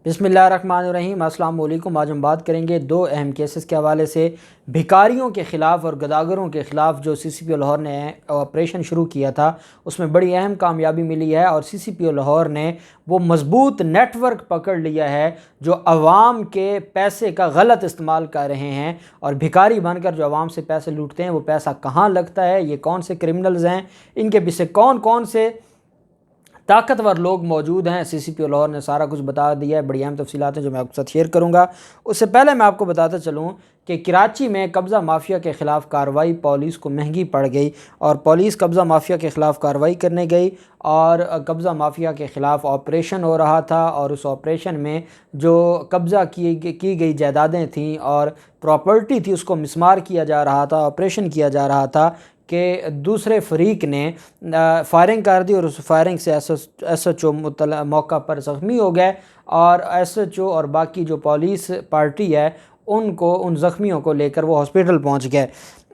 बिस्मिल्लाहिर्रहमानिर्रहीम। अस्सलाम वालेकुम। आज हम बात करेंगे दो अहम केसेस के हवाले से। भिखारियों के ख़िलाफ़ और गदागरों के ख़िलाफ़ जो CCPO लाहौर ने ऑपरेशन शुरू किया था उसमें बड़ी अहम कामयाबी मिली है और CCPO लाहौर ने वो मज़बूत नेटवर्क पकड़ लिया है जो अवाम के पैसे का गलत इस्तेमाल कर रहे हैं। और भिखारी बनकर जो अवाम से पैसे लूटते हैं वो पैसा कहाँ लगता है, ये कौन से क्रिमिनल्स हैं, इनके पीछे कौन कौन से ताकतवर लोग मौजूद हैं, CCPO लाहौर ने सारा कुछ बता दिया है। बड़ी अहम तफसीलात हैं जो मैं आपके साथ शेयर करूंगा। उससे पहले मैं आपको बताता चलूं कि कराची में कब्ज़ा माफिया के ख़िलाफ़ कार्रवाई पुलिस को महंगी पड़ गई और पुलिस कब्ज़ा माफिया के ख़िलाफ़ कार्रवाई करने गई और कब्ज़ा माफिया के ख़िलाफ़ ऑपरेशन हो रहा था। और उस ऑपरेशन में जो कब्ज़ा की गई जायदादें थीं और प्रॉपर्टी थी उसको मिसमार किया जा रहा था, ऑपरेशन किया जा रहा था कि दूसरे फरीक ने फायरिंग कर दी और उस फायरिंग से SHO मौका पर ज़ख्मी हो गए और SHO और बाकी जो पुलिस पार्टी है उन ज़ख्मियों को लेकर वो हॉस्पिटल पहुंच गए।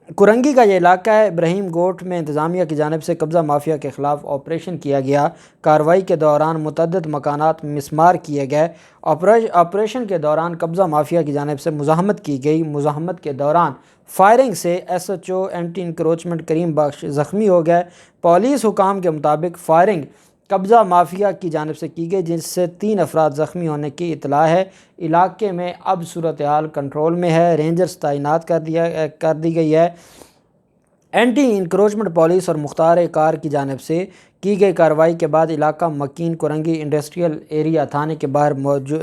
कुरंगी का ये इलाका है, इब्राहिम गोट में इंतज़ामिया की जानिब से कब्ज़ा माफिया के ख़िलाफ़ ऑपरेशन किया गया। कार्रवाई के दौरान मुतअद्दिद मकानात मिसमार किए गए। ऑपरेशन के दौरान कब्ज़ा माफिया की जानिब से मुज़ाहमत की गई। मुज़ाहमत के दौरान फायरिंग से SHO एंटी इंक्रोचमेंट करीम बख्श ज़ख्मी हो गए। पुलिस हुकाम के मुताबिक फ़ायरिंग कब्ज़ा माफिया की जानिब से की गई जिससे 3 अफराद ज़ख्मी होने की इतला है। इलाके में अब सूरत हाल कंट्रोल में है, रेंजर्स तैनात कर दी गई है। एंटी इंक्रोचमेंट पुलिस और मुख्तार कार की जानिब से की गई कार्रवाई के बाद इलाका मकीन कुरंगी इंडस्ट्रियल एरिया थाने के बाहर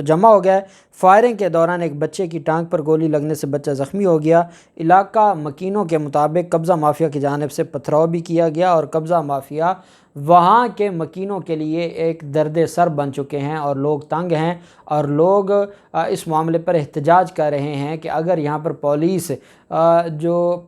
जमा हो गया। फायरिंग के दौरान एक बच्चे की टांग पर गोली लगने से बच्चा ज़ख्मी हो गया। इलाका मकीनों के मुताबिक कब्ज़ा माफिया की जानिब से पथराव भी किया गया और कब्ज़ा माफिया वहाँ के मकीनों के लिए एक दर्द सर बन चुके हैं और लोग तंग हैं और लोग इस मामले पर एहतजाज कर रहे हैं कि अगर यहाँ पर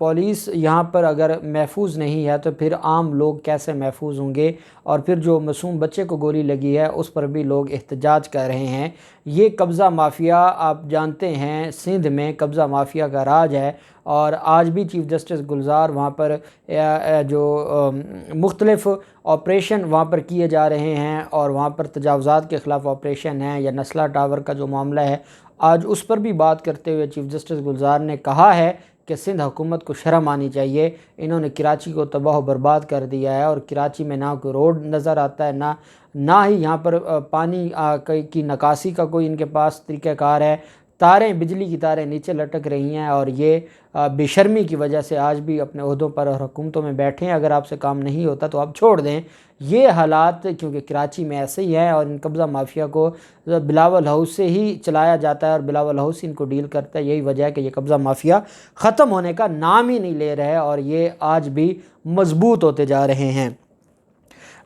पुलिस यहाँ पर अगर महफूज नहीं है तो फिर आम लोग कैसे महफूज होंगे। और फिर जो मासूम बच्चे को गोली लगी है उस पर भी लोग एहतजाज कर रहे हैं। ये कब्ज़ा माफिया आप जानते हैं सिंध में कब्ज़ा माफिया का राज है और आज भी चीफ़ जस्टिस गुलजार वहाँ पर जो मुख्तलिफ़ ऑपरेशन वहाँ पर किए जा रहे हैं और वहाँ पर तजावुज़ात के ख़िलाफ़ ऑपरेशन है या नस्ला टावर का जो मामला है आज उस पर भी बात करते हुए चीफ़ जस्टिस गुलजार ने कहा है कि सिंध हुकूमत को शर्म आनी चाहिए। इन्होंने कराची को तबाह बर्बाद कर दिया है और कराची में ना कोई रोड नज़र आता है ना ही यहाँ पर पानी की निकासी का कोई इनके पास तरीक़ाकार है। तारें बिजली की तारें नीचे लटक रही हैं और ये बेशर्मी की वजह से आज भी अपने ओहदों पर और हुकूमतों में बैठे हैं। अगर आपसे काम नहीं होता तो आप छोड़ दें। ये हालात क्योंकि कराची में ऐसे ही है और इन कब्ज़ा माफिया को बिलावल हाउस से ही चलाया जाता है और बिलावल हाउस इनको डील करता है। यही वजह है कि ये कब्ज़ा माफिया ख़त्म होने का नाम ही नहीं ले रहा है और ये आज भी मजबूत होते जा रहे हैं।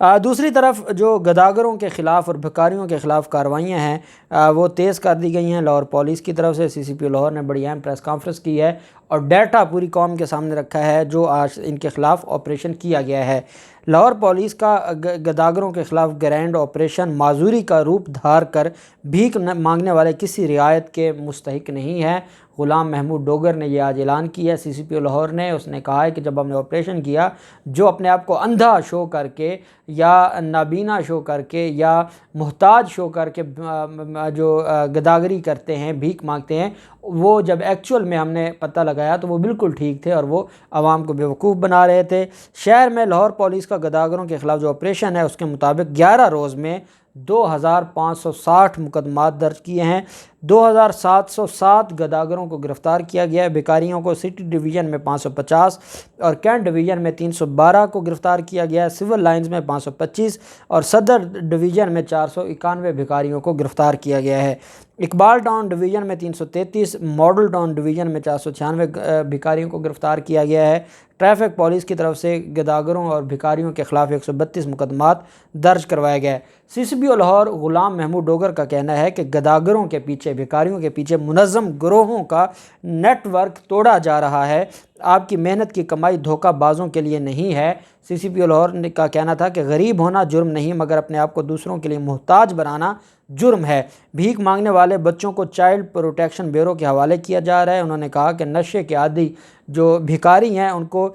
दूसरी तरफ जो गदागरों के ख़िलाफ़ और भिखारियों के ख़िलाफ़ कार्रवाइयाँ हैं वो तेज़ कर दी गई हैं। लाहौर पुलिस की तरफ से CCPO लाहौर ने बड़ी अहम प्रेस कॉन्फ्रेंस की है और डाटा पूरी कौम के सामने रखा है जो आज इनके ख़िलाफ़ ऑपरेशन किया गया है। लाहौर पुलिस का गदागरों के ख़िलाफ़ ग्रैंड ऑपरेशन माजूरी का रूप धार कर भीख मांगने वाले किसी रियायत के मुस्तहिक नहीं है। ग़ुलाम महमूद डोगर ने यह आज ऐलान किया CCPO लाहौर ने। उसने कहा है कि जब हमने ऑपरेशन किया जो अपने आप को अंधा शो करके या नाबीना शो करके या मुहताज शो करके जो गदागरी करते हैं, भीख मांगते हैं, वो जब एक्चुअल में हमने पता लगाया तो वो बिल्कुल ठीक थे और वो आवाम को बेवकूफ़ बना रहे थे। शहर में लाहौर पुलिस का गदागरों के ख़िलाफ़ जो ऑपरेशन है उसके मुताबिक 11 रोज़ में 2560 मुकदमात दर्ज किए हैं। 2707 गदागरों को गिरफ़्तार किया गया है। भिखारियों को सिटी डिवीज़न में 550 और कैंट डिवीज़न में 312 को गिरफ़्तार किया गया है। सिविल लाइंस में 525 और सदर डिवीज़न में 491 भिखारियों को गिरफ़्तार किया गया है। इकबाल टाउन डिवीज़न में 333, मॉडल टाउन डिवीज़न में 496 भिखारियों को गिरफ़्तार किया गया है। ट्रैफिक पुलिस की तरफ से गदागरों और भिखारियों के ख़िलाफ़ 132 मुकदमात दर्ज करवाए गए। CCPO लाहौर ग़ुलाम महमूद डोगर का कहना है कि गदागरों के पीछे, भिखारियों के पीछे मुनज़्ज़म गिरोहों का नेटवर्क तोड़ा जा रहा है آپ کی محنت کی کمائی دھوکہ بازوں کے لیے نہیں ہے۔ سی سی پی او لاہور کا کہنا تھا کہ غریب ہونا جرم نہیں، مگر اپنے آپ کو دوسروں کے لیے محتاج بنانا جرم ہے۔ بھیک مانگنے والے بچوں کو چائلڈ پروٹیکشن بیورو کے حوالے کیا جا رہا ہے۔ انہوں نے کہا کہ نشے کے عادی جو بھکاری ہیں ان کو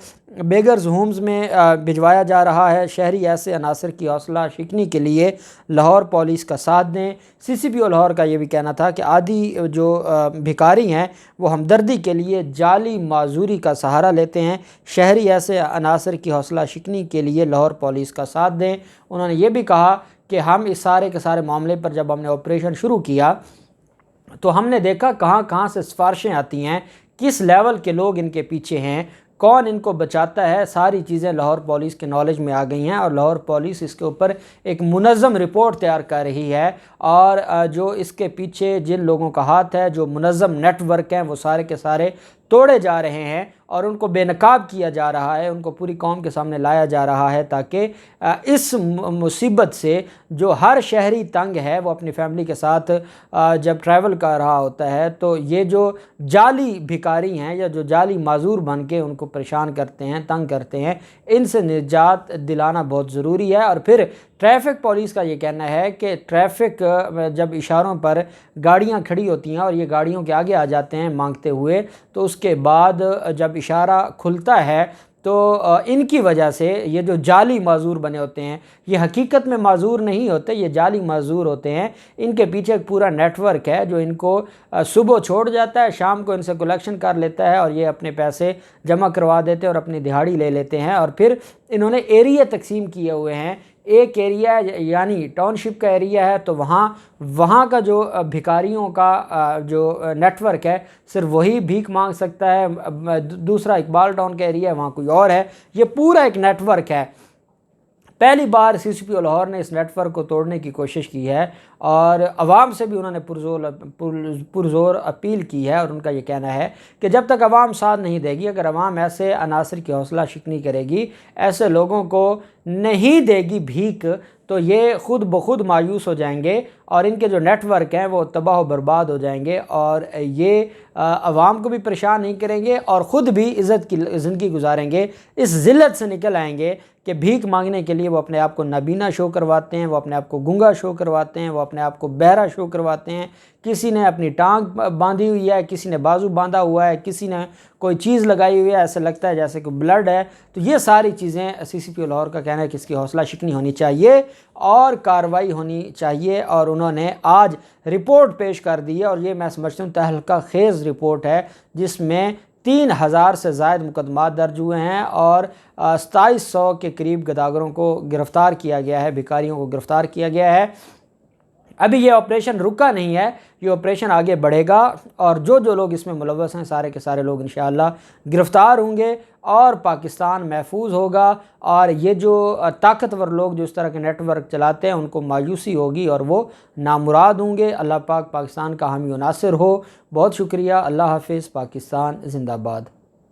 بیگرز ہومز میں بھجوایا جا رہا ہے۔ شہری ایسے عناصر کی حوصلہ شکنی کے لیے لاہور پولیس کا ساتھ دیں۔ سی سی پی او لاہور کا یہ بھی کہنا تھا کہ عادی جو بھکاری ہیں وہ ہمدردی کے لیے جعلی معذوری کا سہارا لیتے ہیں۔ شہری ایسے عناصر کی حوصلہ شکنی کے لیے لاہور پولیس کا ساتھ دیں۔ انہوں نے یہ بھی کہا کہ ہم اس سارے کے سارے معاملے پر جب ہم نے آپریشن شروع کیا تو ہم نے دیکھا کہاں کہاں سے سفارشیں آتی ہیں، کس لیول کے لوگ ان کے پیچھے ہیں، کون ان کو بچاتا ہے، ساری چیزیں لاہور پولیس کے نالج میں آ گئی ہیں اور لاہور پولیس اس کے اوپر ایک منظم رپورٹ تیار کر رہی ہے، اور جو اس کے پیچھے جن لوگوں کا ہاتھ ہے، جو منظم نیٹ ورک ہیں، وہ سارے کے سارے توڑے جا رہے ہیں اور ان کو بے نقاب کیا جا رہا ہے، ان کو پوری قوم کے سامنے لایا جا رہا ہے تاکہ اس مصیبت سے جو ہر شہری تنگ ہے وہ اپنی فیملی کے ساتھ جب ٹریول کر رہا ہوتا ہے تو یہ جو جعلی بھکاری ہیں یا جو جعلی معذور بن کے ان کو پریشان کرتے ہیں، تنگ کرتے ہیں، ان سے نجات دلانا بہت ضروری ہے۔ اور پھر ٹریفک پولیس کا یہ کہنا ہے کہ ٹریفک جب اشاروں پر گاڑیاں کھڑی ہوتی ہیں اور یہ گاڑیوں کے آگے آ جاتے ہیں مانگتے ہوئے، تو اس کے بعد جب اشارہ کھلتا ہے تو ان کی وجہ سے یہ جو جعلی معذور بنے ہوتے ہیں، یہ حقیقت میں معذور نہیں ہوتے، یہ جعلی معذور ہوتے ہیں۔ ان کے پیچھے ایک پورا نیٹ ورک ہے جو ان کو صبح چھوڑ جاتا ہے، شام کو ان سے کلیکشن کر لیتا ہے اور یہ اپنے پیسے جمع کروا دیتے ہیں اور اپنی دہاڑی لے لیتے ہیں۔ اور پھر انہوں نے ایریا تقسیم کیے ہوئے ہیں، ایک ایریا یعنی ٹاؤن شپ کا ایریا ہے تو وہاں کا جو بھکاریوں کا جو نیٹ ورک ہے صرف وہی بھیک مانگ سکتا ہے، دوسرا اقبال ٹاؤن کا ایریا ہے وہاں کوئی اور ہے، یہ پورا ایک نیٹ ورک ہے۔ پہلی بار سی سی پی او لاہور نے اس نیٹ ورک کو توڑنے کی کوشش کی ہے اور عوام سے بھی انہوں نے پرزور اپیل کی ہے، اور ان کا یہ کہنا ہے کہ جب تک عوام ساتھ نہیں دے گی، اگر عوام ایسے عناصر کی حوصلہ شکنی کرے گی، ایسے لوگوں کو نہیں دے گی بھیک، تو یہ خود بخود مایوس ہو جائیں گے اور ان کے جو نیٹ ورک ہیں وہ تباہ و برباد ہو جائیں گے، اور یہ عوام کو بھی پریشان نہیں کریں گے اور خود بھی عزت کی زندگی گزاریں گے، اس ذلت سے نکل آئیں گے کہ بھیک مانگنے کے لیے وہ اپنے آپ کو نابینا شو کرواتے ہیں، وہ اپنے آپ کو گنگا شو کرواتے ہیں، وہ اپنے آپ کو بہرا شو کرواتے ہیں، کسی نے اپنی ٹانگ باندھی ہوئی ہے، کسی نے بازو باندھا ہوا ہے، کسی نے کوئی چیز لگائی ہوئی ہے، ایسے لگتا ہے جیسے کہ بلڈ ہے۔ تو یہ ساری چیزیں سی سی پی او لاہور کا کہنا ہے کہ اس کی حوصلہ شکنی ہونی چاہیے اور کارروائی ہونی چاہیے، اور انہوں نے آج رپورٹ پیش کر دی ہے، اور یہ میں سمجھتا ہوں تہلکہ خیز رپورٹ ہے جس میں 3000 سے زائد مقدمات درج ہوئے ہیں اور 2700 کے قریب گداگروں کو گرفتار کیا گیا ہے، بھکاریوں کو گرفتار کیا گیا ہے۔ ابھی یہ آپریشن رکا نہیں ہے، یہ آپریشن آگے بڑھے گا اور جو لوگ اس میں ملوث ہیں سارے کے سارے لوگ انشاءاللہ گرفتار ہوں گے اور پاکستان محفوظ ہوگا، اور یہ جو طاقتور لوگ جو اس طرح کے نیٹ ورک چلاتے ہیں ان کو مایوسی ہوگی اور وہ نامراد ہوں گے۔ اللہ پاک پاکستان کا حامی و ناصر ہو۔ بہت شکریہ، اللہ حافظ، پاکستان زندہ باد۔